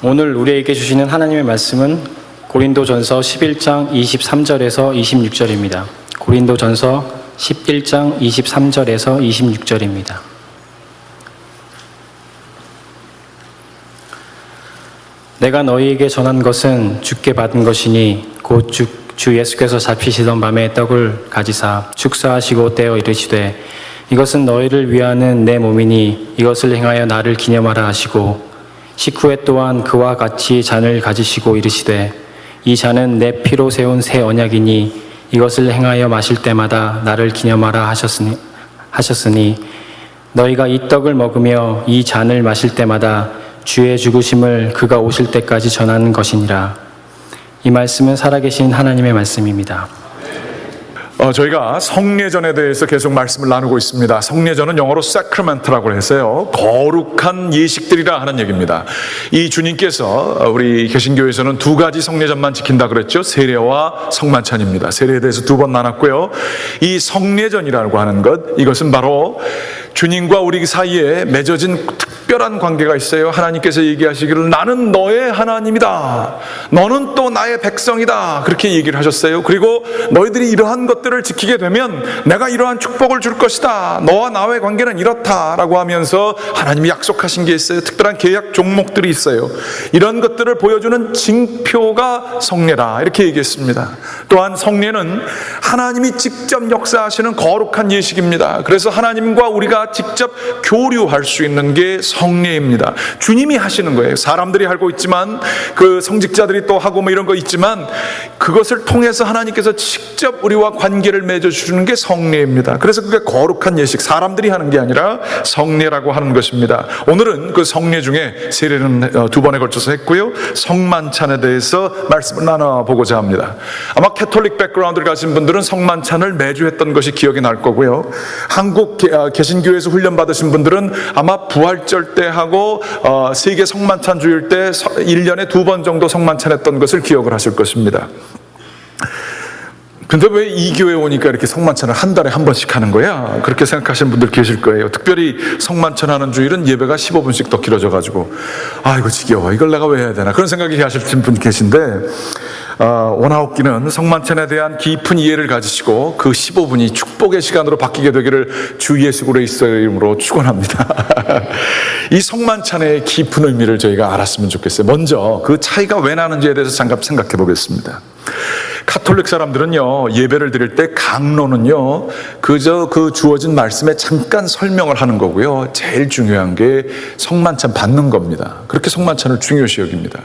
오늘 우리에게 주시는 하나님의 말씀은 고린도전서 11장 23절에서 26절입니다. 고린도전서 11장 23절에서 26절입니다. 내가 너희에게 전한 것은 주께 받은 것이니 곧 주 예수께서 잡히시던 밤에 떡을 가지사 축사하시고 떼어 이르시되 이것은 너희를 위하는 내 몸이니 이것을 행하여 나를 기념하라 하시고 식후에 또한 그와 같이 잔을 가지시고 이르시되 이 잔은 내 피로 세운 새 언약이니 이것을 행하여 마실 때마다 나를 기념하라 하셨으니 너희가 이 떡을 먹으며 이 잔을 마실 때마다 주의 죽으심을 그가 오실 때까지 전하는 것이니라. 이 말씀은 살아계신 하나님의 말씀입니다. 저희가 성례전에 대해서 계속 말씀을 나누고 있습니다. 성례전은 영어로 sacrament라고 해서요, 거룩한 예식들이라 하는 얘기입니다. 이 주님께서 우리 개신교에서는 두 가지 성례전만 지킨다 그랬죠. 세례와 성만찬입니다. 세례에 대해서 두 번 나눴고요. 이 성례전이라고 하는 것, 이것은 바로 주님과 우리 사이에 맺어진 특별한 관계가 있어요. 하나님께서 얘기하시기를 나는 너의 하나님이다, 너는 또 나의 백성이다, 그렇게 얘기를 하셨어요. 그리고 너희들이 이러한 것들을 지키게 되면 내가 이러한 축복을 줄 것이다, 너와 나의 관계는 이렇다라고 하면서 하나님이 약속하신 게 있어요. 특별한 계약 종목들이 있어요. 이런 것들을 보여주는 징표가 성례다, 이렇게 얘기했습니다. 또한 성례는 하나님이 직접 역사하시는 거룩한 예식입니다. 그래서 하나님과 우리가 직접 교류할 수 있는 게 성례입니다. 주님이 하시는 거예요. 사람들이 하고 있지만, 그 성직자들이 또 하고 뭐 이런 거 있지만, 그것을 통해서 하나님께서 직접 우리와 관계를 맺어주는 게 성례입니다. 그래서 그게 거룩한 예식, 사람들이 하는 게 아니라 성례라고 하는 것입니다. 오늘은 그 성례 중에 세례는 두 번에 걸쳐서 했고요, 성만찬에 대해서 말씀을 나눠보고자 합니다. 아마 캐톨릭 백그라운드를 가진 분들은 성만찬을 매주 했던 것이 기억이 날 거고요, 한국 개신교에서 훈련받으신 분들은 아마 부활절 때 하고 세계 성만찬 주일 때 1년에 2번 정도 성만찬 했던 것을 기억을 하실 것입니다. 근데 왜 이 교회 오니까 이렇게 성만찬을 한 달에 한 번씩 하는 거야? 그렇게 생각하시는 분들 계실 거예요. 특별히 성만찬 하는 주일은 예배가 15분씩 더 길어져가지고 이거 지겨워, 이걸 내가 왜 해야 되나, 그런 생각이 하시는 분 계신데, 원하옵기는 성만찬에 대한 깊은 이해를 가지시고 그 15분이 축복의 시간으로 바뀌게 되기를 주 예수 그리스도의 이름으로 축원합니다. 이 성만찬의 깊은 의미를 저희가 알았으면 좋겠어요. 먼저 그 차이가 왜 나는지에 대해서 잠깐 생각해 보겠습니다. 카톨릭 사람들은요, 예배를 드릴 때 강론은요, 그저 그 주어진 말씀에 잠깐 설명을 하는 거고요, 제일 중요한 게 성만찬 받는 겁니다. 그렇게 성만찬을 중요시 여깁니다.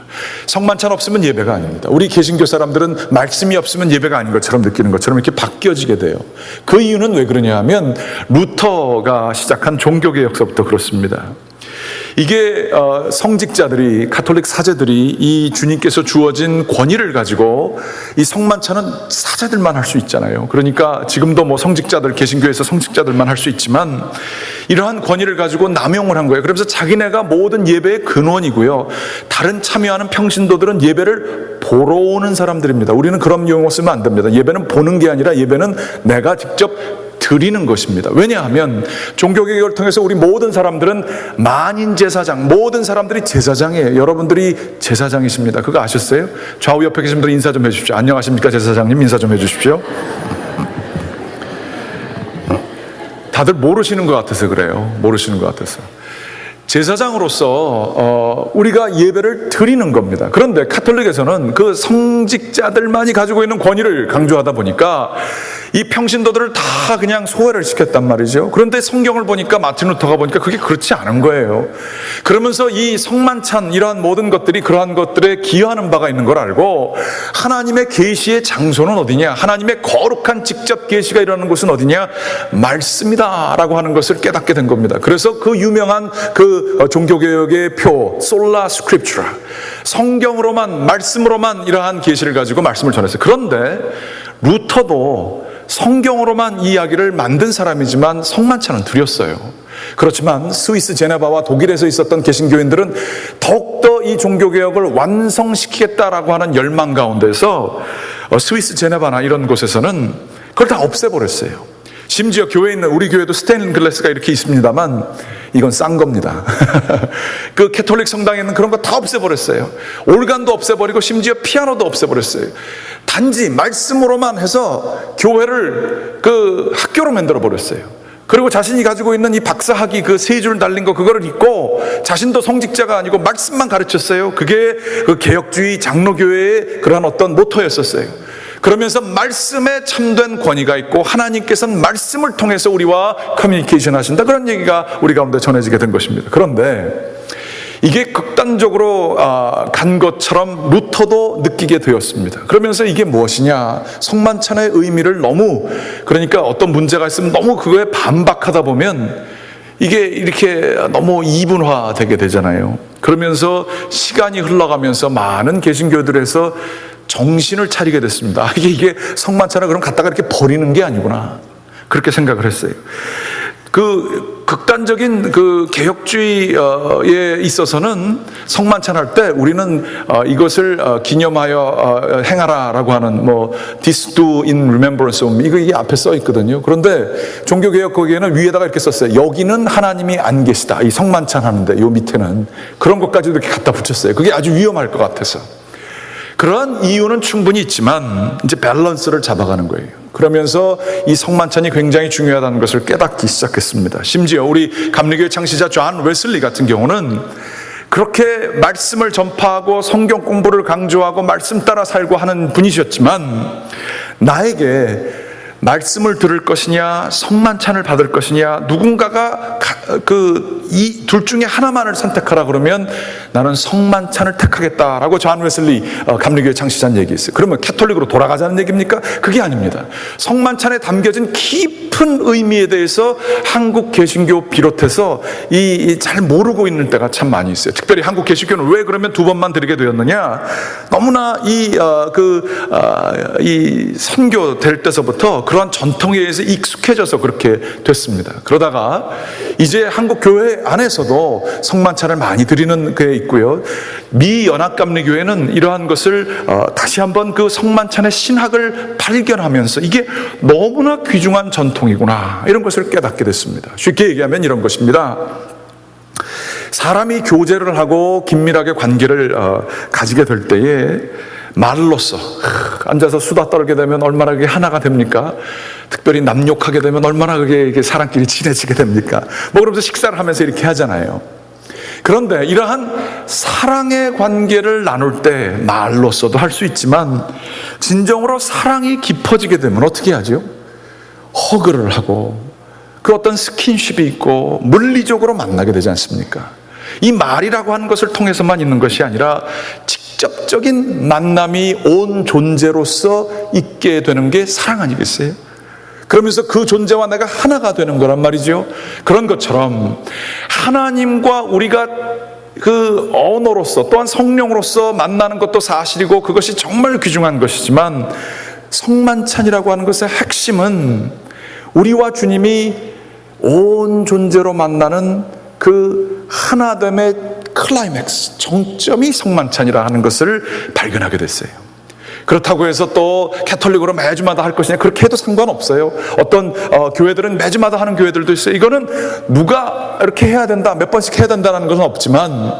성만찬 없으면 예배가 아닙니다. 우리 개신교 사람들은 말씀이 없으면 예배가 아닌 것처럼 느끼는 것처럼 이렇게 바뀌어지게 돼요. 그 이유는 왜 그러냐 하면 루터가 시작한 종교개혁서부터 그렇습니다. 이게 성직자들이, 카톨릭 사제들이 이 주님께서 주어진 권위를 가지고, 이 성만찬은 사제들만 할 수 있잖아요. 그러니까 지금도 뭐 성직자들, 개신교에서 성직자들만 할 수 있지만 이러한 권위를 가지고 남용을 한 거예요. 그러면서 자기네가 모든 예배의 근원이고요, 다른 참여하는 평신도들은 예배를 보러 오는 사람들입니다. 우리는 그런 용어 쓰면 안 됩니다. 예배는 보는 게 아니라 예배는 내가 직접 드리는 것입니다. 왜냐하면 종교개혁을 통해서 우리 모든 사람들은 만인 제사장, 모든 사람들이 제사장이에요. 여러분들이 제사장이십니다. 그거 아셨어요? 좌우 옆에 계신 분들 인사 좀 해주십시오. 안녕하십니까 제사장님, 인사 좀 해주십시오. 다들 모르시는 것 같아서 그래요. 모르시는 것 같아서. 제사장으로서 우리가 예배를 드리는 겁니다. 그런데 카톨릭에서는 그 성직자들만이 가지고 있는 권위를 강조하다 보니까 이 평신도들을 다 그냥 소외를 시켰단 말이죠. 그런데 성경을 보니까, 마틴 루터가 보니까 그게 그렇지 않은 거예요. 그러면서 이 성만찬, 이러한 모든 것들이 그러한 것들에 기여하는 바가 있는 걸 알고, 하나님의 계시의 장소는 어디냐, 하나님의 거룩한 직접 계시가 일어나는 곳은 어디냐, 말씀이다 라고 하는 것을 깨닫게 된 겁니다. 그래서 그 유명한 그 종교개혁의 표, 솔라 스크립추라, 성경으로만, 말씀으로만 이러한 계시를 가지고 말씀을 전했어요. 그런데 루터도 성경으로만 이 이야기를 만든 사람이지만 성만찬은 드렸어요. 그렇지만 스위스 제네바와 독일에서 있었던 개신교인들은 더욱더 이 종교개혁을 완성시키겠다라고 하는 열망 가운데서 스위스 제네바나 이런 곳에서는 그걸 다 없애버렸어요. 심지어 교회에 있는, 우리 교회도 스테인글라스가 이렇게 있습니다만, 이건 싼 겁니다. 그 캐톨릭 성당에 있는 그런 거 다 없애버렸어요. 올간도 없애버리고 심지어 피아노도 없애버렸어요. 단지 말씀으로만 해서 교회를 그 학교로 만들어버렸어요. 그리고 자신이 가지고 있는 이 박사학위 그 세 줄 달린 거 그거를 입고 자신도 성직자가 아니고 말씀만 가르쳤어요. 그게 그 개혁주의 장로교회의 그런 어떤 모토였었어요. 그러면서 말씀에 참된 권위가 있고 하나님께서는 말씀을 통해서 우리와 커뮤니케이션 하신다, 그런 얘기가 우리 가운데 전해지게 된 것입니다. 그런데 이게 극단적으로 간 것처럼 루터도 느끼게 되었습니다. 그러면서 이게 무엇이냐, 성만찬의 의미를 너무, 그러니까 어떤 문제가 있으면 너무 그거에 반박하다 보면 이게 이렇게 너무 이분화되게 되잖아요. 그러면서 시간이 흘러가면서 많은 개신교들에서 정신을 차리게 됐습니다. 이게 성만찬을 그럼 갖다가 이렇게 버리는 게 아니구나, 그렇게 생각을 했어요. 그 극단적인 그 개혁주의에 있어서는 성만찬할 때 우리는 이것을 기념하여 행하라라고 하는 this do in remembrance of me, 이게 앞에 써 있거든요. 그런데 종교개혁 거기에는 위에다가 이렇게 썼어요. 여기는 하나님이 안 계시다. 이 성만찬 하는데 요 밑에는 그런 것까지도 이렇게 갖다 붙였어요. 그게 아주 위험할 것 같아서. 그러한 이유는 충분히 있지만 이제 밸런스를 잡아가는 거예요. 그러면서 이 성만찬이 굉장히 중요하다는 것을 깨닫기 시작했습니다. 심지어 우리 감리교회 창시자 존 웨슬리 같은 경우는 그렇게 말씀을 전파하고 성경 공부를 강조하고 말씀 따라 살고 하는 분이셨지만, 나에게 말씀을 들을 것이냐 성만찬을 받을 것이냐, 누군가가 이 둘 중에 하나만을 선택하라 그러면 나는 성만찬을 택하겠다라고 존 웨슬리 감리교회 창시자는 얘기했어요. 그러면 캐톨릭으로 돌아가자는 얘기입니까? 그게 아닙니다. 성만찬에 담겨진 깊은 의미에 대해서 한국 개신교 비롯해서 잘 모르고 있는 때가 참 많이 있어요. 특별히 한국 개신교는 왜 그러면 2번만 드리게 되었느냐, 너무나 이 선교 될 때서부터 그러한 전통에 의해서 익숙해져서 그렇게 됐습니다. 그러다가 이제 한국 교회 안에서도 성만찬을 많이 드리는 게 있고요. 미 연합감리교회는 이러한 것을 다시 한번 그 성만찬의 신학을 발견하면서 이게 너무나 귀중한 전통이구나, 이런 것을 깨닫게 됐습니다. 쉽게 얘기하면 이런 것입니다. 사람이 교제를 하고 긴밀하게 관계를 가지게 될 때에 말로써 앉아서 수다 떨게 되면 얼마나 그게 하나가 됩니까? 특별히 남욕하게 되면 얼마나 그게 사람끼리 친해지게 됩니까? 그러면서 식사를 하면서 이렇게 하잖아요. 그런데 이러한 사랑의 관계를 나눌 때 말로써도 할 수 있지만, 진정으로 사랑이 깊어지게 되면 어떻게 하죠? 허그를 하고 그 어떤 스킨십이 있고 물리적으로 만나게 되지 않습니까? 이 말이라고 하는 것을 통해서만 있는 것이 아니라 직접적인 만남이 온 존재로서 있게 되는 게 사랑 아니겠어요? 그러면서 그 존재와 내가 하나가 되는 거란 말이죠. 그런 것처럼 하나님과 우리가 그 언어로서 또한 성령으로서 만나는 것도 사실이고 그것이 정말 귀중한 것이지만, 성만찬이라고 하는 것의 핵심은 우리와 주님이 온 존재로 만나는 그 하나됨의 클라이맥스, 정점이 성만찬이라 하는 것을 발견하게 됐어요. 그렇다고 해서 또 캐톨릭으로 매주마다 할 것이냐, 그렇게 해도 상관없어요. 어떤 교회들은 매주마다 하는 교회들도 있어요. 이거는 누가 이렇게 해야 된다, 몇 번씩 해야 된다는 것은 없지만,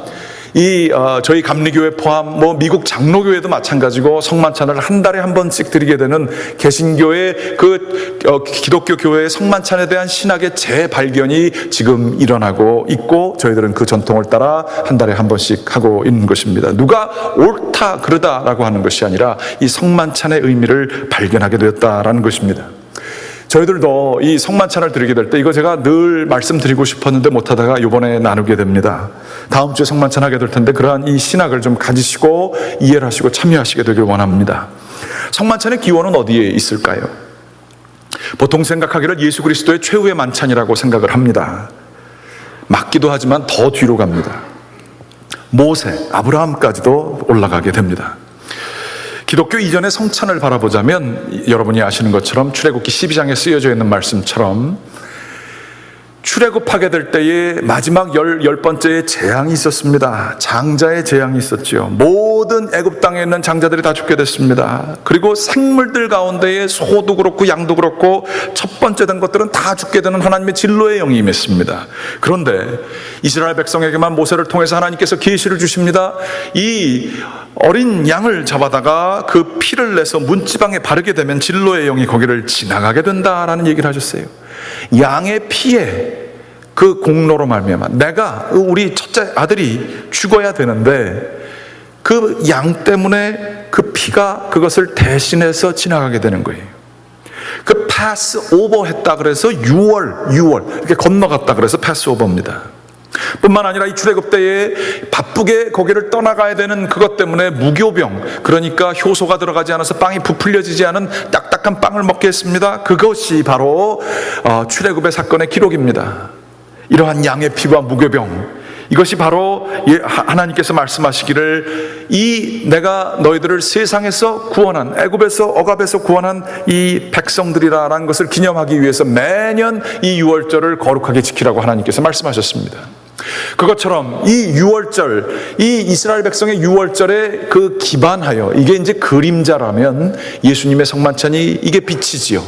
저희 감리교회 포함 미국 장로교회도 마찬가지고 성만찬을 한 달에 한 번씩 드리게 되는 개신교의 기독교 교회의 성만찬에 대한 신학의 재발견이 지금 일어나고 있고, 저희들은 그 전통을 따라 한 달에 한 번씩 하고 있는 것입니다. 누가 옳다 그르다라고 하는 것이 아니라 이 성만찬의 의미를 발견하게 되었다라는 것입니다. 저희들도 이 성만찬을 드리게 될 때, 이거 제가 늘 말씀드리고 싶었는데 못하다가 이번에 나누게 됩니다. 다음 주에 성만찬 하게 될 텐데 그러한 이 신학을 좀 가지시고 이해를 하시고 참여하시게 되길 원합니다. 성만찬의 기원은 어디에 있을까요? 보통 생각하기를 예수 그리스도의 최후의 만찬이라고 생각을 합니다. 맞기도 하지만 더 뒤로 갑니다. 모세, 아브라함까지도 올라가게 됩니다. 기독교 이전의 성찬을 바라보자면 여러분이 아시는 것처럼 출애굽기 12장에 쓰여져 있는 말씀처럼 출애굽하게 될 때에 마지막 열 번째의 재앙이 있었습니다. 장자의 재앙이 있었죠. 모든 애굽 땅에 있는 장자들이 다 죽게 됐습니다. 그리고 생물들 가운데에 소도 그렇고 양도 그렇고 첫 번째 된 것들은 다 죽게 되는 하나님의 진노의 영이 임했습니다. 그런데 이스라엘 백성에게만 모세를 통해서 하나님께서 계시를 주십니다. 이 어린 양을 잡아다가 그 피를 내서 문지방에 바르게 되면 진노의 영이 거기를 지나가게 된다라는 얘기를 하셨어요. 양의 피에 그 공로로 말미암아 내가 우리 첫째 아들이 죽어야 되는데 그 양 때문에 그 피가 그것을 대신해서 지나가게 되는 거예요. 그 패스 오버 했다 그래서 6월 이렇게 건너갔다 그래서 패스 오버입니다. 뿐만 아니라 이 출애굽 때에 바쁘게 거기를 떠나가야 되는 그것 때문에 무교병, 그러니까 효소가 들어가지 않아서 빵이 부풀려지지 않은 딱딱한 빵을 먹게 했습니다. 그것이 바로 출애굽의 사건의 기록입니다. 이러한 양의 피와 무교병, 이것이 바로 하나님께서 말씀하시기를 이 내가 너희들을 세상에서 구원한, 애굽에서 억압에서 구원한 이 백성들이라는 것을 기념하기 위해서 매년 이 유월절을 거룩하게 지키라고 하나님께서 말씀하셨습니다. 그것처럼 이 유월절, 이 이스라엘 백성의 유월절에 그 기반하여, 이게 이제 그림자라면 예수님의 성만찬이 이게 빛이지요.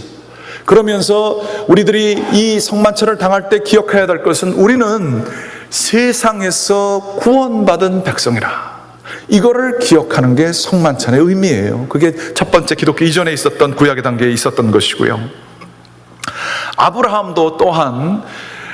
그러면서 우리들이 이 성만찬을 당할 때 기억해야 될 것은 우리는 세상에서 구원받은 백성이라, 이거를 기억하는 게 성만찬의 의미예요. 그게 첫 번째 기독교 이전에 있었던 구약의 단계에 있었던 것이고요. 아브라함도 또한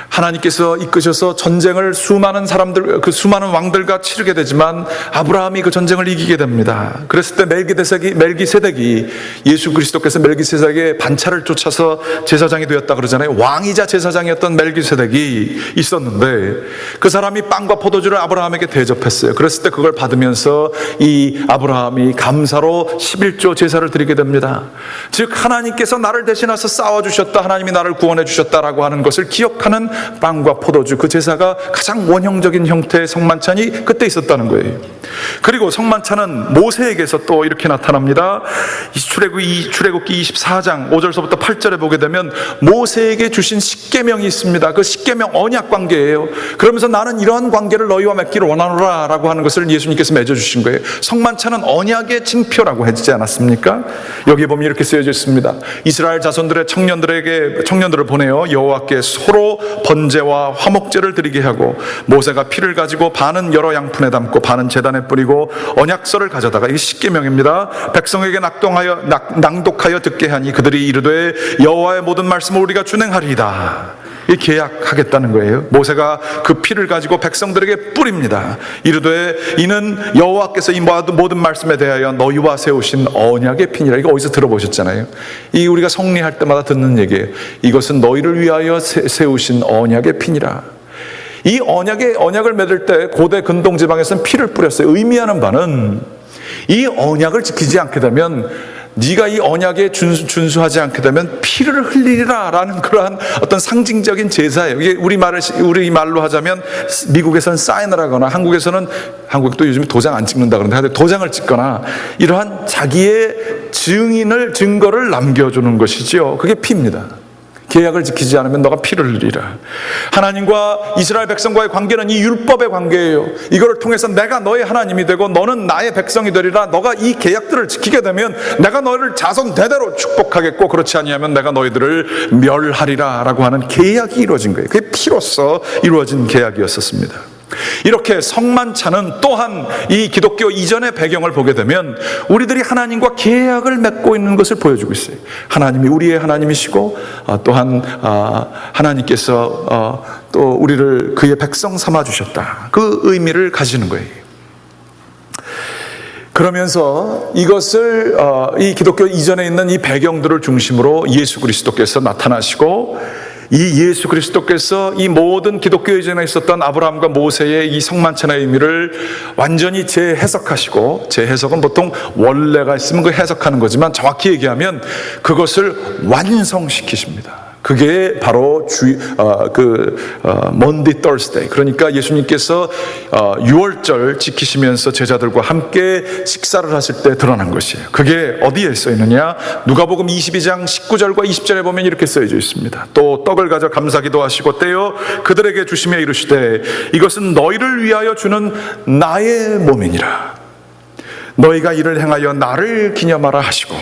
하나님께서 이끄셔서 전쟁을 수많은 사람들, 그 수많은 왕들과 치르게 되지만 아브라함이 그 전쟁을 이기게 됩니다. 그랬을 때 멜기세덱이 예수 그리스도께서 멜기세덱의 반차를 쫓아서 제사장이 되었다 그러잖아요. 왕이자 제사장이었던 멜기세덱이 있었는데 그 사람이 빵과 포도주를 아브라함에게 대접했어요. 그랬을 때 그걸 받으면서 이 아브라함이 감사로 11조 제사를 드리게 됩니다. 즉 하나님께서 나를 대신해서 싸워주셨다, 하나님이 나를 구원해 주셨다라고 하는 것을 기억하는 빵과 포도주, 그 제사가 가장 원형적인 형태의 성만찬이 그때 있었다는 거예요. 그리고 성만찬은 모세에게서 또 이렇게 나타납니다. 출애굽기 24장 5절서부터 8절에 보게 되면 모세에게 주신 십계명이 있습니다. 그 십계명 언약 관계예요. 그러면서 나는 이러한 관계를 너희와 맺기를 원하노라 라고 하는 것을 예수님께서 맺어주신 거예요. 성만찬은 언약의 징표라고 해주지 않았습니까? 여기에 보면 이렇게 쓰여져 있습니다. 이스라엘 자손들의 청년들을 보내어 여호와께 서로 번제와 화목제를 드리게 하고 모세가 피를 가지고 반은 여러 양푼에 담고 반은 제단에 뿌리고 언약서를 가져다가, 이게 십계명입니다, 백성에게 낭독하여 듣게 하니 그들이 이르되 여호와의 모든 말씀을 우리가 준행하리이다. 이 계약하겠다는 거예요. 모세가 그 피를 가지고 백성들에게 뿌립니다. 이르되 이는 여호와께서 이 모든 말씀에 대하여 너희와 세우신 언약의 피니라. 이거 어디서 들어보셨잖아요. 이 우리가 성례할 때마다 듣는 얘기예요. 이것은 너희를 위하여 세우신 언약의 피니라. 이 언약을 맺을 때 고대 근동 지방에서는 피를 뿌렸어요. 의미하는 바는 이 언약을 지키지 않게 되면, 네가 이 언약에 준수하지 않게 되면 피를 흘리리라 라는 그러한 어떤 상징적인 제사예요. 이게 우리 말로 하자면 미국에서는 사인을 하거나, 한국도 요즘에 도장 안 찍는다 그러는데 도장을 찍거나 이러한 자기의 증거를 남겨주는 것이죠. 그게 피입니다. 계약을 지키지 않으면 너가 피를 흘리라. 하나님과 이스라엘 백성과의 관계는 이 율법의 관계예요. 이거를 통해서 내가 너의 하나님이 되고 너는 나의 백성이 되리라. 너가 이 계약들을 지키게 되면 내가 너희를 자손 대대로 축복하겠고, 그렇지 아니하면 내가 너희들을 멸하리라 라고 하는 계약이 이루어진 거예요. 그게 피로서 이루어진 계약이었었습니다. 이렇게 성만찬은 또한 이 기독교 이전의 배경을 보게 되면 우리들이 하나님과 계약을 맺고 있는 것을 보여주고 있어요. 하나님이 우리의 하나님이시고 또한 하나님께서 또 우리를 그의 백성 삼아 주셨다, 그 의미를 가지는 거예요. 그러면서 이것을 이 기독교 이전에 있는 이 배경들을 중심으로 예수 그리스도께서 나타나시고, 이 예수 그리스도께서 이 모든 기독교 이전에 있었던 아브라함과 모세의 이 성만찬의 의미를 완전히 재해석하시고, 재해석은 보통 원래가 있으면 그 해석하는 거지만 정확히 얘기하면 그것을 완성시키십니다. 그게 바로 Monday, Thursday. 그러니까 예수님께서 유월절 지키시면서 제자들과 함께 식사를 하실 때 드러난 것이에요. 그게 어디에 써 있느냐? 누가복음 22장 19절과 20절에 보면 이렇게 써져 있습니다. 또 떡을 가져 감사기도 하시고 떼어 그들에게 주시며 이르시되 이것은 너희를 위하여 주는 나의 몸이니라. 너희가 이를 행하여 나를 기념하라 하시고,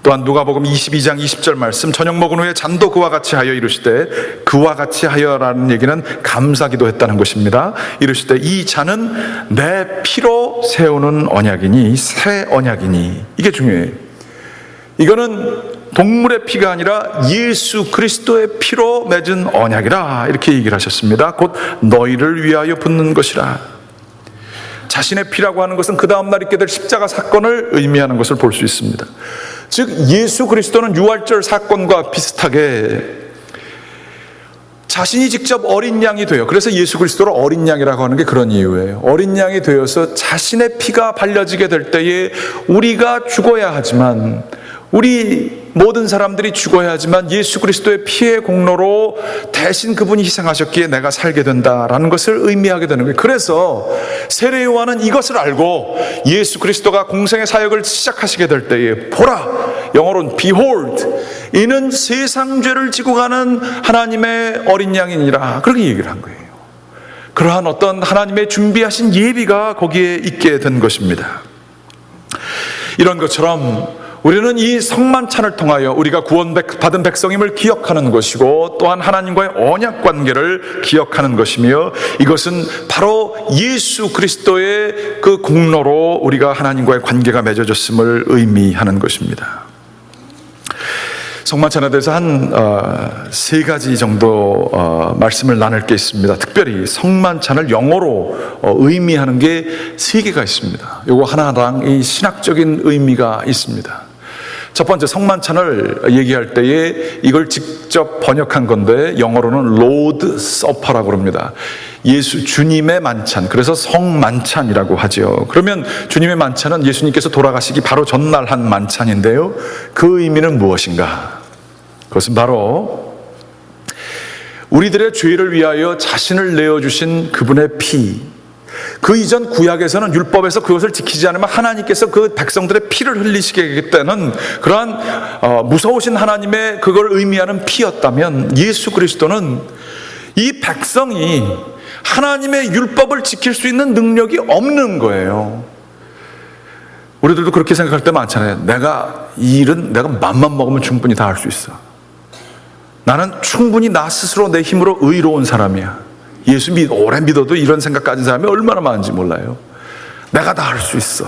또한 누가복음 22장 20절 말씀, 저녁 먹은 후에 잔도 그와 같이 하여 이르시되, 그와 같이 하여라는 얘기는 감사기도 했다는 것입니다. 이르시되 이 잔은 내 피로 세우는 언약이니 새 언약이니. 이게 중요해요. 이거는 동물의 피가 아니라 예수 그리스도의 피로 맺은 언약이라, 이렇게 얘기를 하셨습니다. 곧 너희를 위하여 붓는 것이라. 자신의 피라고 하는 것은 그 다음날 있게 될 십자가 사건을 의미하는 것을 볼 수 있습니다. 즉 예수 그리스도는 유월절 사건과 비슷하게 자신이 직접 어린 양이 돼요. 그래서 예수 그리스도를 어린 양이라고 하는 게 그런 이유예요. 어린 양이 되어서 자신의 피가 발려지게 될 때에 우리가 죽어야 하지만, 우리 모든 사람들이 죽어야 하지만 예수 그리스도의 피의 공로로 대신 그분이 희생하셨기에 내가 살게 된다라는 것을 의미하게 되는 거예요. 그래서 세례 요한은 이것을 알고 예수 그리스도가 공생의 사역을 시작하시게 될 때에 보라, 영어로는 behold, 이는 세상 죄를 지고 가는 하나님의 어린 양이니라, 그렇게 얘기를 한 거예요. 그러한 어떤 하나님의 준비하신 예비가 거기에 있게 된 것입니다. 이런 것처럼 우리는 이 성만찬을 통하여 우리가 구원받은 백성임을 기억하는 것이고, 또한 하나님과의 언약 관계를 기억하는 것이며, 이것은 바로 예수 그리스도의 그 공로로 우리가 하나님과의 관계가 맺어졌음을 의미하는 것입니다. 성만찬에 대해서 한 세 가지 정도 말씀을 나눌 게 있습니다. 특별히 성만찬을 영어로 의미하는 게 세 개가 있습니다. 요거 하나랑 이 신학적인 의미가 있습니다. 첫 번째, 성만찬을 얘기할 때에 이걸 직접 번역한 건데 영어로는 Lord Supper라고 합니다. 주님의 만찬, 그래서 성만찬이라고 하죠. 그러면 주님의 만찬은 예수님께서 돌아가시기 바로 전날 한 만찬인데요, 그 의미는 무엇인가? 그것은 바로 우리들의 죄를 위하여 자신을 내어주신 그분의 피, 그 이전 구약에서는 율법에서 그것을 지키지 않으면 하나님께서 그 백성들의 피를 흘리시게 하겠다는 그러한 무서우신 하나님의 그걸 의미하는 피였다면, 예수 그리스도는 이 백성이 하나님의 율법을 지킬 수 있는 능력이 없는 거예요. 우리들도 그렇게 생각할 때 많잖아요. 내가 이 일은 내가 맘만 먹으면 충분히 다 할 수 있어. 나는 충분히 나 스스로 내 힘으로 의로운 사람이야. 예수 오래 믿어도 이런 생각 가진 사람이 얼마나 많은지 몰라요. 내가 다 할 수 있어.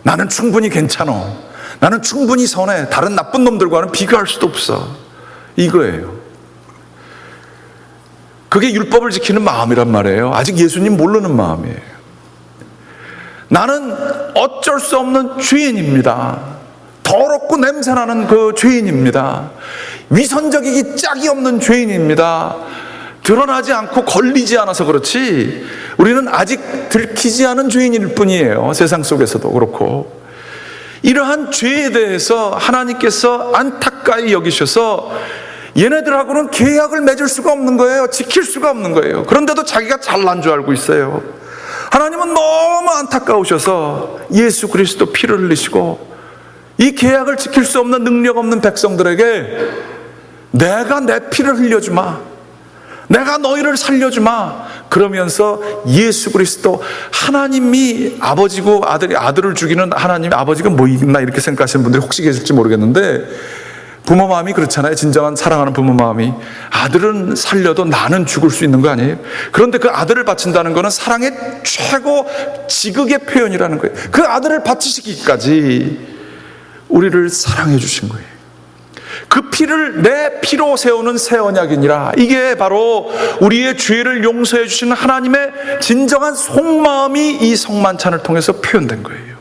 나는 충분히 괜찮아. 나는 충분히 선해. 다른 나쁜 놈들과는 비교할 수도 없어. 이거예요. 그게 율법을 지키는 마음이란 말이에요. 아직 예수님 모르는 마음이에요. 나는 어쩔 수 없는 죄인입니다. 더럽고 냄새나는 그 죄인입니다. 위선적이기 짝이 없는 죄인입니다. 드러나지 않고 걸리지 않아서 그렇지 우리는 아직 들키지 않은 죄인일 뿐이에요. 세상 속에서도 그렇고. 이러한 죄에 대해서 하나님께서 안타까이 여기셔서 얘네들하고는 계약을 맺을 수가 없는 거예요. 지킬 수가 없는 거예요. 그런데도 자기가 잘난 줄 알고 있어요. 하나님은 너무 안타까우셔서 예수 그리스도 피를 흘리시고 이 계약을 지킬 수 없는 능력 없는 백성들에게 내가 내 피를 흘려주마, 내가 너희를 살려주마, 그러면서 예수 그리스도, 하나님이 아버지고 아들을 죽이는 하나님, 아버지가 뭐 있나 이렇게 생각하시는 분들이 혹시 계실지 모르겠는데, 부모 마음이 그렇잖아요. 진정한 사랑하는 부모 마음이. 아들은 살려도 나는 죽을 수 있는 거 아니에요? 그런데 그 아들을 바친다는 것은 사랑의 최고 지극의 표현이라는 거예요. 그 아들을 바치시기까지 우리를 사랑해 주신 거예요. 그 피를 내 피로 세우는 새 언약이니라. 이게 바로 우리의 죄를 용서해 주시는 하나님의 진정한 속마음이 이 성만찬을 통해서 표현된 거예요.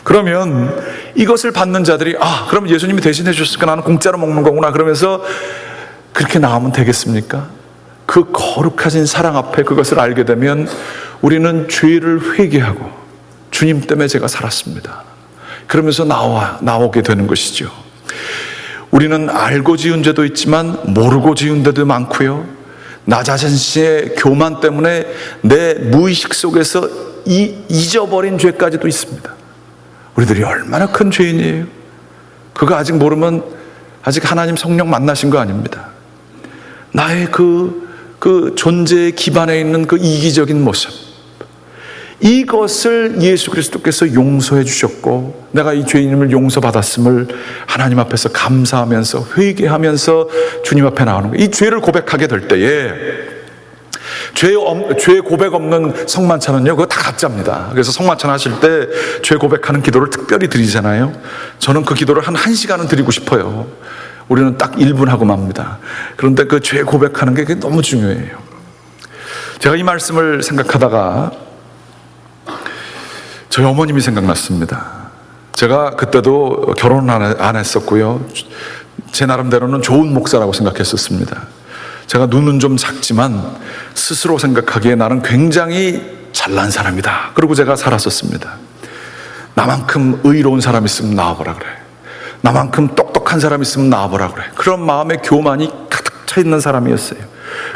그러면 이것을 받는 자들이 그럼 예수님이 대신해 주셨으니까 나는 공짜로 먹는 거구나 그러면서 그렇게 나오면 되겠습니까? 그 거룩하신 사랑 앞에 그것을 알게 되면 우리는 죄를 회개하고 주님 때문에 제가 살았습니다, 그러면서 나오게 되는 것이죠. 우리는 알고 지은 죄도 있지만 모르고 지은 죄도 많고요. 나 자신의 교만 때문에 내 무의식 속에서 잊어버린 죄까지도 있습니다. 우리들이 얼마나 큰 죄인이에요. 그거 아직 모르면 아직 하나님 성령 만나신 거 아닙니다. 나의 그 존재의 기반에 있는 그 이기적인 모습, 이것을 예수 그리스도께서 용서해 주셨고 내가 이 죄인임을 용서받았음을 하나님 앞에서 감사하면서 회개하면서 주님 앞에 나오는 거예요. 이 죄를 고백하게 될 때에 죄 고백 없는 성만찬은요, 그거 다 가짜입니다. 그래서 성만찬 하실 때 죄 고백하는 기도를 특별히 드리잖아요. 저는 그 기도를 한 1시간은 드리고 싶어요. 우리는 딱 1분 하고 맙니다. 그런데 그 죄 고백하는 게 너무 중요해요. 제가 이 말씀을 생각하다가 저희 어머님이 생각났습니다. 제가 그때도 결혼 안 했었고요. 제 나름대로는 좋은 목사라고 생각했었습니다. 제가 눈은 좀 작지만 스스로 생각하기에 나는 굉장히 잘난 사람이다. 그리고 제가 살았었습니다. 나만큼 의로운 사람 있으면 나와보라 그래. 나만큼 똑똑한 사람 있으면 나와보라 그래. 그런 마음에 교만이 가득 차 있는 사람이었어요.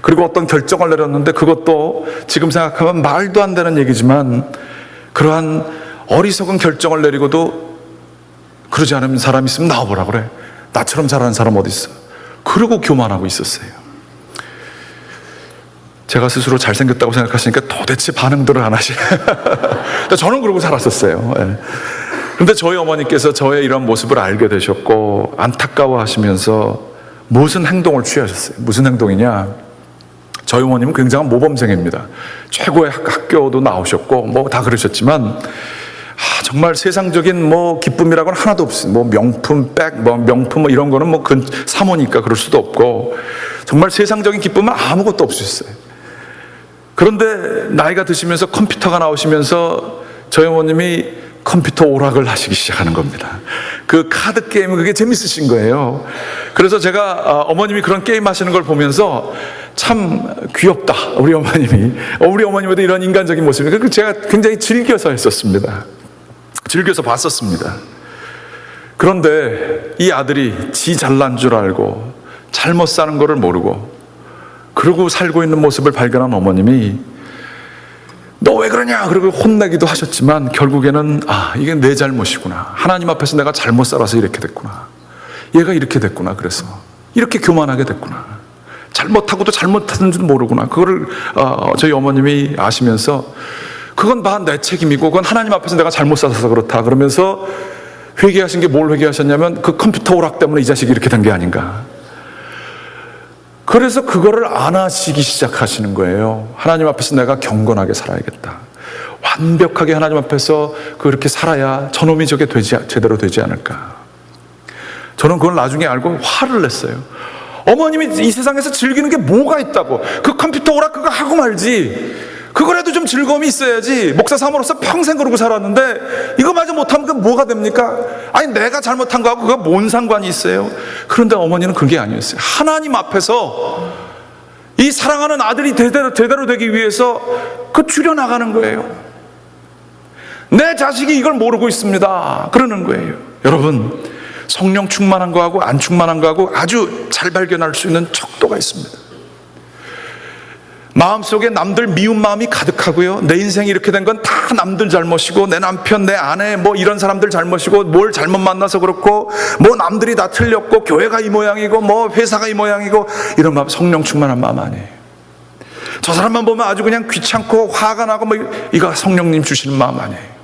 그리고 어떤 결정을 내렸는데 그것도 지금 생각하면 말도 안 되는 얘기지만 그러한 어리석은 결정을 내리고도 그러지 않은 사람 있으면 나와보라 그래. 나처럼 잘하는 사람 어디 있어. 그러고 교만하고 있었어요. 제가 스스로 잘생겼다고 생각하시니까 도대체 반응들을 안 하시. 저는 그러고 살았었어요. 그런데 저희 어머니께서 저의 이런 모습을 알게 되셨고 안타까워하시면서 무슨 행동을 취하셨어요. 무슨 행동이냐? 저희 어머님은 굉장한 모범생입니다. 최고의 학교도 나오셨고 뭐 다 그러셨지만 정말 세상적인 뭐 기쁨이라고는 하나도 없어요. 뭐 명품 백, 뭐 명품 뭐 이런 거는 뭐 사모니까 그럴 수도 없고 정말 세상적인 기쁨은 아무것도 없으셨어요. 그런데 나이가 드시면서 컴퓨터가 나오시면서 저희 어머님이 컴퓨터 오락을 하시기 시작하는 겁니다. 그 카드 게임 그게 재밌으신 거예요. 그래서 제가 어머님이 그런 게임 하시는 걸 보면서 참 귀엽다. 우리 어머님에도 이런 인간적인 모습이. 그래서 제가 굉장히 즐겨서 했었습니다. 즐겨서 봤었습니다. 그런데 이 아들이 지 잘난 줄 알고 잘못 사는 거를 모르고 그러고 살고 있는 모습을 발견한 어머님이 너 왜 그러냐? 그러고 혼내기도 하셨지만 결국에는 이게 내 잘못이구나. 하나님 앞에서 내가 잘못 살아서 이렇게 됐구나. 얘가 이렇게 됐구나. 그래서 이렇게 교만하게 됐구나. 잘못하고도 잘못하는 줄 모르구나. 그거를 저희 어머님이 아시면서 그건 내 책임이고 그건 하나님 앞에서 내가 잘못 살아서 그렇다. 그러면서 회개하신 게 뭘 회개하셨냐면 그 컴퓨터 오락 때문에 이 자식이 이렇게 된 게 아닌가. 그래서 그거를 안 하시기 시작하시는 거예요. 하나님 앞에서 내가 경건하게 살아야겠다. 완벽하게 하나님 앞에서 그렇게 살아야 저놈이 저게 제대로 되지 않을까. 저는 그걸 나중에 알고 화를 냈어요. 어머님이 이 세상에서 즐기는 게 뭐가 있다고. 그 컴퓨터 오락 그거 하고 말지. 그거라도 좀 즐거움이 있어야지. 목사 사모로서 평생 그러고 살았는데 이거마저 못하면 그게 뭐가 됩니까? 아니 내가 잘못한 거하고 그거 뭔 상관이 있어요? 그런데 어머니는 그게 아니었어요. 하나님 앞에서 이 사랑하는 아들이 제대로 되기 위해서 그 줄여나가는 거예요. 내 자식이 이걸 모르고 있습니다. 그러는 거예요. 여러분, 성령 충만한 거하고 안 충만한 거하고 아주 잘 발견할 수 있는 척도가 있습니다. 마음속에 남들 미운 마음이 가득하고요. 내 인생이 이렇게 된 건 다 남들 잘못이고 내 남편, 내 아내 뭐 이런 사람들 잘못이고 뭘 잘못 만나서 그렇고 뭐 남들이 다 틀렸고 교회가 이 모양이고 뭐 회사가 이 모양이고 이런 마음, 성령 충만한 마음 아니에요. 저 사람만 보면 아주 그냥 귀찮고 화가 나고 뭐 이거 성령님 주시는 마음 아니에요.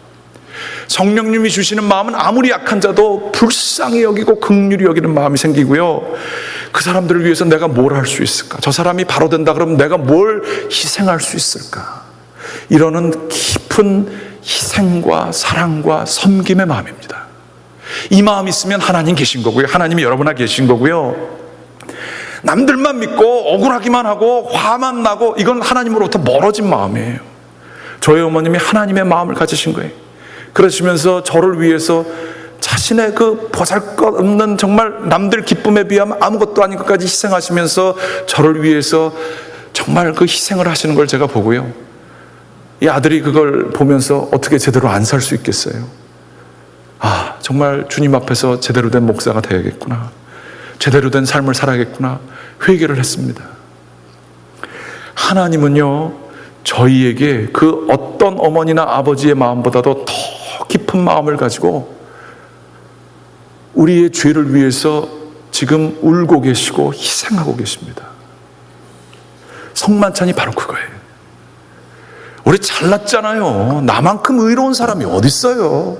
성령님이 주시는 마음은 아무리 약한 자도 불쌍히 여기고 긍휼히 여기는 마음이 생기고요. 그 사람들을 위해서 내가 뭘 할 수 있을까? 저 사람이 바로 된다 그러면 내가 뭘 희생할 수 있을까? 이러는 깊은 희생과 사랑과 섬김의 마음입니다. 이 마음이 있으면 하나님 계신 거고요. 하나님이 여러분 계신 거고요. 남들만 믿고 억울하기만 하고 화만 나고 이건 하나님으로부터 멀어진 마음이에요. 저희 어머님이 하나님의 마음을 가지신 거예요. 그러시면서 저를 위해서 자신의 그 보잘것없는 정말 남들 기쁨에 비하면 아무것도 아닌 것까지 희생하시면서 저를 위해서 정말 그 희생을 하시는 걸 제가 보고요. 이 아들이 그걸 보면서 어떻게 제대로 안 살 수 있겠어요? 정말 주님 앞에서 제대로 된 목사가 되어야겠구나. 제대로 된 삶을 살아야겠구나 회개를 했습니다. 하나님은요, 저희에게 그 어떤 어머니나 아버지의 마음보다도 더 깊은 마음을 가지고 우리의 죄를 위해서 지금 울고 계시고 희생하고 계십니다. 성만찬이 바로 그거예요. 우리 잘났잖아요. 나만큼 의로운 사람이 어디 있어요?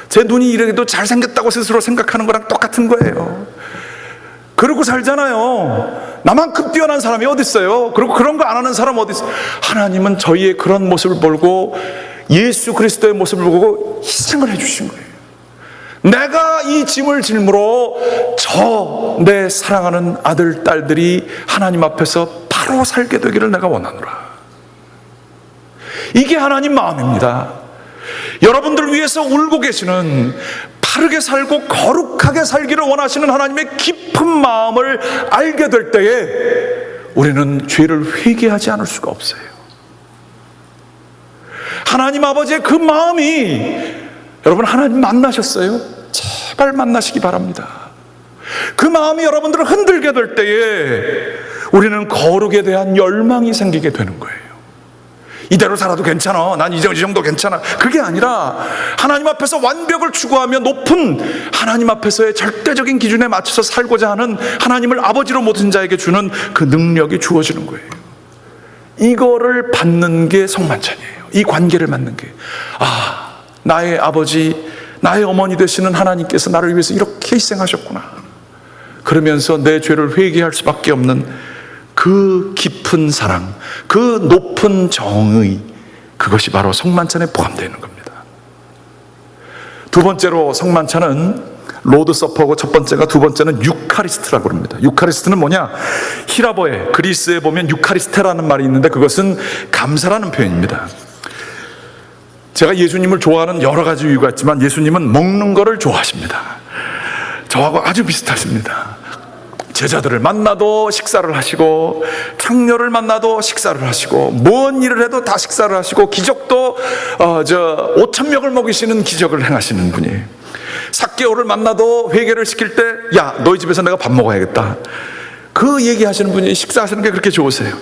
제 눈이 이래도 잘생겼다고 스스로 생각하는 거랑 똑같은 거예요. 그러고 살잖아요. 나만큼 뛰어난 사람이 어디 있어요? 그리고 그런 거 안 하는 사람 어디 있어요? 하나님은 저희의 그런 모습을 보고 예수 그리스도의 모습을 보고 희생을 해주신 거예요. 내가 이 짐을 짊으로 저 내 사랑하는 아들, 딸들이 하나님 앞에서 바로 살게 되기를 내가 원하노라. 이게 하나님 마음입니다. 여러분들 위해서 울고 계시는, 바르게 살고 거룩하게 살기를 원하시는 하나님의 깊은 마음을 알게 될 때에 우리는 죄를 회개하지 않을 수가 없어요. 하나님 아버지의 그 마음이, 여러분 하나님 만나셨어요? 제발 만나시기 바랍니다. 그 마음이 여러분들을 흔들게 될 때에 우리는 거룩에 대한 열망이 생기게 되는 거예요. 이대로 살아도 괜찮아, 난 이 정도 괜찮아, 그게 아니라 하나님 앞에서 완벽을 추구하며 높은 하나님 앞에서의 절대적인 기준에 맞춰서 살고자 하는 하나님을 아버지로 모든 자에게 주는 그 능력이 주어지는 거예요. 이거를 받는 게 성만찬이에요. 이 관계를 맞는 게, 나의 아버지, 나의 어머니 되시는 하나님께서 나를 위해서 이렇게 희생하셨구나, 그러면서 내 죄를 회개할 수밖에 없는 그 깊은 사랑, 그 높은 정의, 그것이 바로 성만찬에 포함되어 있는 겁니다. 두 번째로 성만찬은 로드 서퍼고, 첫 번째가, 두 번째는 유카리스트라고 합니다. 유카리스트는 뭐냐? 히라보에, 그리스에 보면 유카리스테라는 말이 있는데 그것은 감사라는 표현입니다. 제가 예수님을 좋아하는 여러 가지 이유가 있지만 예수님은 먹는 거를 좋아하십니다. 저하고 아주 비슷하십니다. 제자들을 만나도 식사를 하시고, 창녀를 만나도 식사를 하시고, 뭔 일을 해도 다 식사를 하시고, 기적도 5,000명을 먹이시는 기적을 행하시는 분이에요. 삭개오를 만나도 회개를 시킬 때, 야, 너희 집에서 내가 밥 먹어야겠다, 그 얘기하시는 분이, 식사하시는 게 그렇게 좋으세요.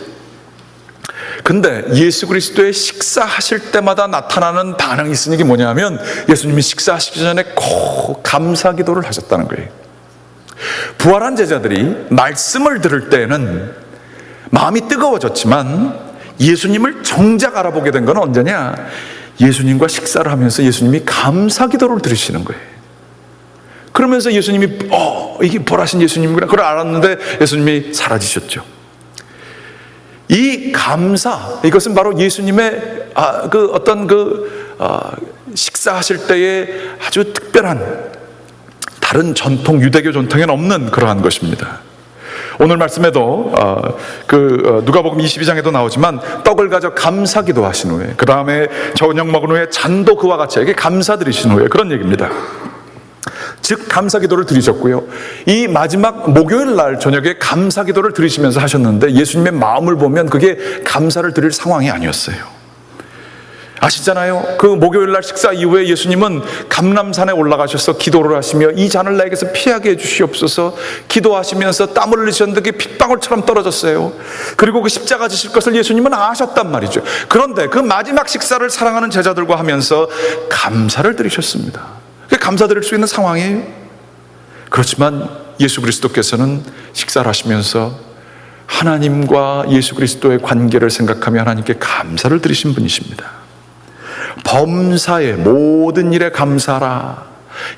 근데 예수 그리스도의 식사하실 때마다 나타나는 반응이 있으니 이게 뭐냐면, 예수님이 식사하시기 전에 꼭 감사 기도를 하셨다는 거예요. 부활한 제자들이 말씀을 들을 때에는 마음이 뜨거워졌지만 예수님을 정작 알아보게 된 건 언제냐? 예수님과 식사를 하면서 예수님이 감사 기도를 들으시는 거예요. 그러면서 예수님이 이게 보라신 예수님이구나, 그걸 알았는데 예수님이 사라지셨죠. 이 감사, 이것은 바로 예수님의 식사하실 때의 아주 특별한, 다른 전통, 유대교 전통에는 없는 그러한 것입니다. 오늘 말씀에도 누가복음 22장에도 나오지만 떡을 가져 감사기도 하신 후에, 그 다음에 저녁 먹은 후에 잔도 그와 같이 이게 감사드리신 후에, 그런 얘기입니다. 즉 감사기도를 드리셨고요, 이 마지막 목요일 날 저녁에 감사기도를 드리시면서 하셨는데, 예수님의 마음을 보면 그게 감사를 드릴 상황이 아니었어요. 아시잖아요. 그 목요일 날 식사 이후에 예수님은 감람산에 올라가셔서 기도를 하시며, 이 잔을 나에게서 피하게 해주시옵소서 기도하시면서 땀을 흘리셨는데 그게 핏방울처럼 떨어졌어요. 그리고 그 십자가 지실 것을 예수님은 아셨단 말이죠. 그런데 그 마지막 식사를 사랑하는 제자들과 하면서 감사를 드리셨습니다. 그게 감사드릴 수 있는 상황이에요. 그렇지만 예수 그리스도께서는 식사를 하시면서 하나님과 예수 그리스도의 관계를 생각하며 하나님께 감사를 드리신 분이십니다. 범사의 모든 일에 감사하라,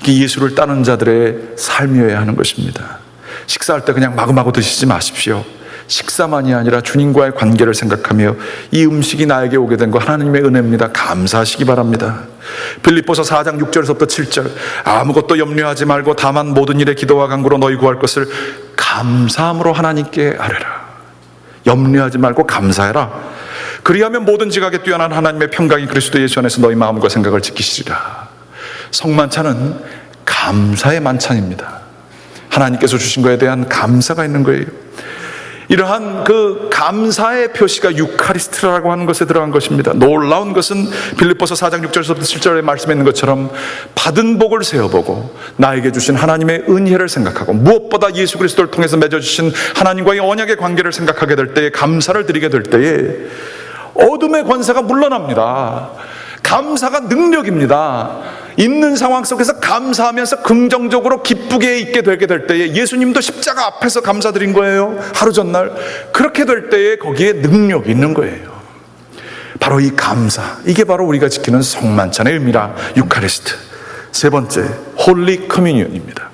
이게 예수를 따르는 자들의 삶이어야 하는 것입니다. 식사할 때 그냥 마구마구 드시지 마십시오. 식사만이 아니라 주님과의 관계를 생각하며 이 음식이 나에게 오게 된 거 하나님의 은혜입니다, 감사하시기 바랍니다. 빌립보서 4장 6절에서부터 7절, 아무것도 염려하지 말고 다만 모든 일에 기도와 간구로 너희 구할 것을 감사함으로 하나님께 아뢰라. 염려하지 말고 감사해라. 그리하면 모든 지각에 뛰어난 하나님의 평강이 그리스도 예수 안에서 너희 마음과 생각을 지키시리라. 성만찬은 감사의 만찬입니다. 하나님께서 주신 것에 대한 감사가 있는 거예요. 이러한 그 감사의 표시가 유카리스트라고 하는 것에 들어간 것입니다. 놀라운 것은 빌립보서 4장 6절에서부터 7절에 말씀에 있는 것처럼 받은 복을 세어보고 나에게 주신 하나님의 은혜를 생각하고 무엇보다 예수 그리스도를 통해서 맺어주신 하나님과의 언약의 관계를 생각하게 될 때에, 감사를 드리게 될 때에 어둠의 권세가 물러납니다. 감사가 능력입니다. 있는 상황 속에서 감사하면서 긍정적으로 기쁘게 있게 되게 될 때에, 예수님도 십자가 앞에서 감사드린 거예요. 하루 전날. 그렇게 될 때에 거기에 능력이 있는 거예요. 바로 이 감사, 이게 바로 우리가 지키는 성만찬의 의미라, 유카리스트. 세 번째, 홀리 커뮤니언입니다.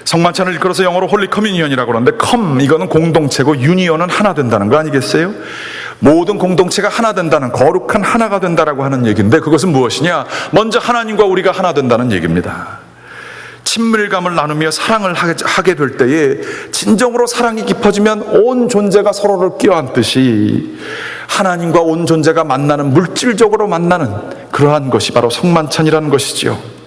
성만찬을 일컬어서 영어로 홀리 커뮤니언이라고 그러는데, 이거는 공동체고 유니언은 하나 된다는 거 아니겠어요? 모든 공동체가 하나 된다는, 거룩한 하나가 된다라고 하는 얘기인데, 그것은 무엇이냐? 먼저 하나님과 우리가 하나 된다는 얘기입니다. 친밀감을 나누며 사랑을 하게 될 때에, 진정으로 사랑이 깊어지면 온 존재가 서로를 껴안듯이 하나님과 온 존재가 만나는, 물질적으로 만나는 그러한 것이 바로 성만찬이라는 것이지요.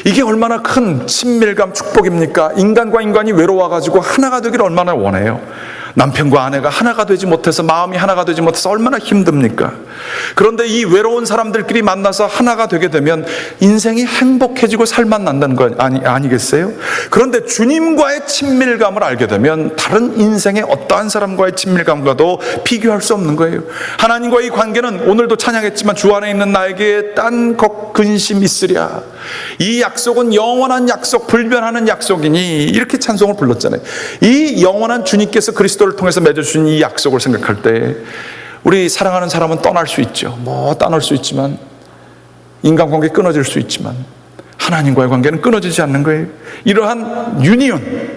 이게 얼마나 큰 친밀감, 축복입니까? 인간과 인간이 외로워가지고 하나가 되기를 얼마나 원해요. 남편과 아내가 하나가 되지 못해서, 마음이 하나가 되지 못해서 얼마나 힘듭니까? 그런데 이 외로운 사람들끼리 만나서 하나가 되게 되면 인생이 행복해지고 살만 난다는 거 아니겠어요? 그런데 주님과의 친밀감을 알게 되면 다른 인생의 어떠한 사람과의 친밀감과도 비교할 수 없는 거예요. 하나님과의 관계는 오늘도 찬양했지만, 주 안에 있는 나에게 딴 것 근심 있으랴. 이 약속은 영원한 약속, 불변하는 약속이니, 이렇게 찬송을 불렀잖아요. 이 영원한 주님께서 그리스도를 통해서 맺어주신 이 약속을 생각할 때, 우리 사랑하는 사람은 떠날 수 있죠. 떠날 수 있지만, 인간관계 끊어질 수 있지만, 하나님과의 관계는 끊어지지 않는 거예요. 이러한 유니온,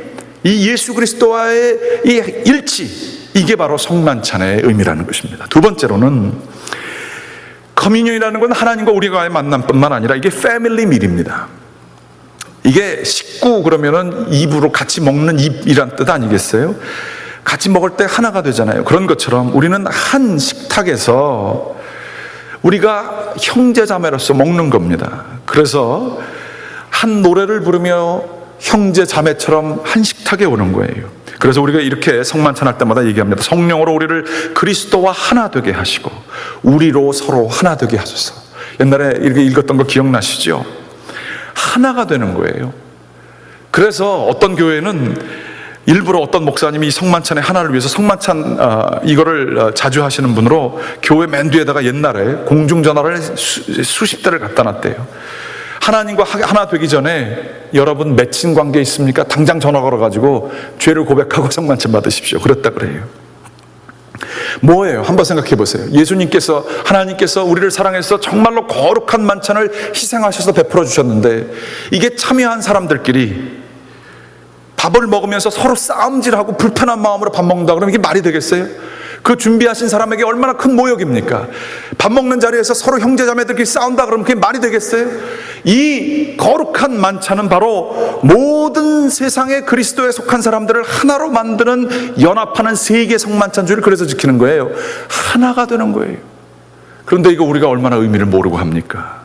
이 예수 그리스도와의 이 일치, 이게 바로 성만찬의 의미라는 것입니다. 두 번째로는, 커뮤니언이라는 건 하나님과 우리와의 만남뿐만 아니라 이게 패밀리 밀입니다. 이게 식구 그러면은 입으로 같이 먹는 입이란 뜻 아니겠어요? 같이 먹을 때 하나가 되잖아요. 그런 것처럼 우리는 한 식탁에서 우리가 형제자매로서 먹는 겁니다. 그래서 한 노래를 부르며 형제자매처럼 한 식탁에 오는 거예요. 그래서 우리가 이렇게 성만찬할 때마다 얘기합니다. 성령으로 우리를 그리스도와 하나 되게 하시고 우리로 서로 하나 되게 하소서. 옛날에 이렇게 읽었던 거 기억나시죠? 하나가 되는 거예요. 그래서 어떤 교회는 일부러 어떤 목사님이 성만찬의 하나를 위해서 성만찬 이거를 자주 하시는 분으로 교회 맨 뒤에다가 옛날에 공중전화를 수십 대를 갖다 놨대요. 하나님과 하나 되기 전에 여러분 맺힌 관계 있습니까? 당장 전화 걸어가지고 죄를 고백하고 성만찬 받으십시오. 그랬다 그래요. 뭐예요? 한번 생각해 보세요. 예수님께서, 하나님께서 우리를 사랑해서 정말로 거룩한 만찬을 희생하셔서 베풀어 주셨는데, 이게 참여한 사람들끼리 밥을 먹으면서 서로 싸움질하고 불편한 마음으로 밥 먹는다 그러면 이게 말이 되겠어요? 그 준비하신 사람에게 얼마나 큰 모욕입니까? 밥 먹는 자리에서 서로 형제자매들끼리 싸운다 그러면 그게 말이 되겠어요? 이 거룩한 만찬은 바로 모든 세상의 그리스도에 속한 사람들을 하나로 만드는, 연합하는 세계 성만찬주의를 그래서 지키는 거예요. 하나가 되는 거예요. 그런데 이거 우리가 얼마나 의미를 모르고 합니까?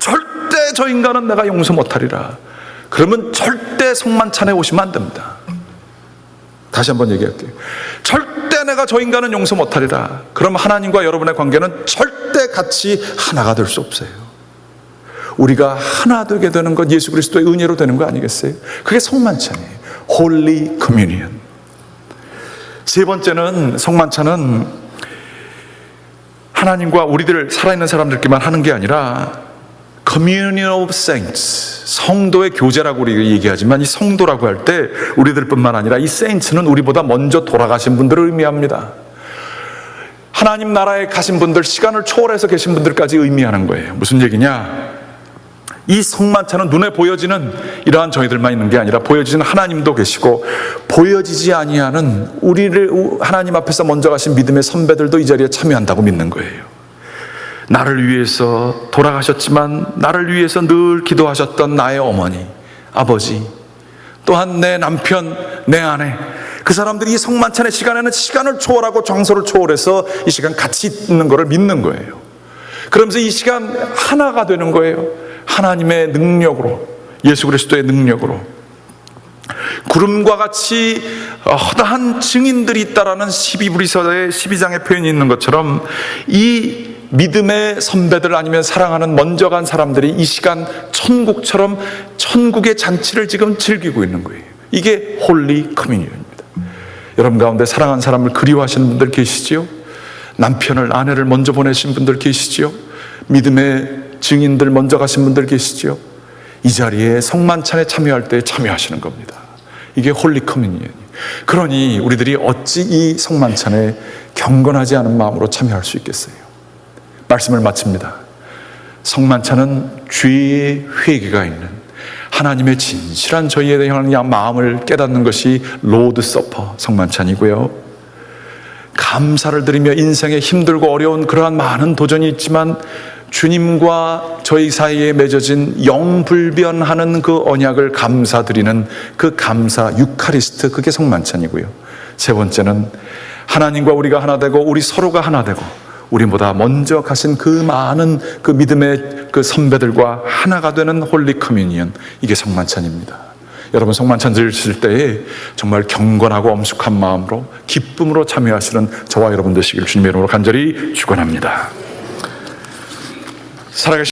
절대 저 인간은 내가 용서 못하리라. 그러면 절대 성만찬에 오시면 안 됩니다. 다시 한번 얘기할게요. 절대 내가 저 인간은 용서 못하리라. 그럼 하나님과 여러분의 관계는 절대 같이 하나가 될 수 없어요. 우리가 하나 되게 되는 것, 예수 그리스도의 은혜로 되는 거 아니겠어요? 그게 성만찬이에요. 홀리 커뮤니언. 세 번째는, 성만찬은 하나님과 우리들 살아있는 사람들끼리만 하는 게 아니라 Communion of Saints, 성도의 교제라고 우리가 얘기하지만, 이 성도라고 할 때 우리들뿐만 아니라 이 Saints는 우리보다 먼저 돌아가신 분들을 의미합니다. 하나님 나라에 가신 분들, 시간을 초월해서 계신 분들까지 의미하는 거예요. 무슨 얘기냐? 이 성만찬은 눈에 보여지는 이러한 저희들만 있는 게 아니라 보여지는 하나님도 계시고, 보여지지 아니하는 우리를 하나님 앞에서 먼저 가신 믿음의 선배들도 이 자리에 참여한다고 믿는 거예요. 나를 위해서 돌아가셨지만 나를 위해서 늘 기도하셨던 나의 어머니, 아버지, 또한 내 남편, 내 아내, 그 사람들이 이 성만찬의 시간에는 시간을 초월하고 장소를 초월해서 이 시간 같이 있는 것을 믿는 거예요. 그러면서 이 시간 하나가 되는 거예요. 하나님의 능력으로, 예수 그리스도의 능력으로. 구름과 같이 허다한 증인들이 있다라는 12브리서의 12장의 표현이 있는 것처럼 이 믿음의 선배들 아니면 사랑하는 먼저 간 사람들이 이 시간 천국처럼 천국의 잔치를 지금 즐기고 있는 거예요. 이게 홀리 커뮤니언입니다. 여러분 가운데 사랑하는 사람을 그리워하시는 분들 계시지요? 남편을 아내를 먼저 보내신 분들 계시지요? 믿음의 증인들 먼저 가신 분들 계시지요? 이 자리에 성만찬에 참여할 때 참여하시는 겁니다. 이게 홀리 커뮤니언이에요. 그러니 우리들이 어찌 이 성만찬에 경건하지 않은 마음으로 참여할 수 있겠어요? 말씀을 마칩니다. 성만찬은 죄의 회개가 있는 하나님의 진실한 저희에 대한 마음을 깨닫는 것이 로드 서퍼 성만찬이고요. 감사를 드리며 인생에 힘들고 어려운 그러한 많은 도전이 있지만 주님과 저희 사이에 맺어진 영불변하는 그 언약을 감사드리는 그 감사 유카리스트, 그게 성만찬이고요. 세 번째는 하나님과 우리가 하나 되고 우리 서로가 하나 되고 우리보다 먼저 가신 그 많은 그 믿음의 그 선배들과 하나가 되는 홀리 커뮤니언, 이게 성만찬입니다. 여러분 성만찬 드실 때에 정말 경건하고 엄숙한 마음으로 기쁨으로 참여하시는 저와 여러분 되시길 주님의 이름으로 간절히 축원합니다.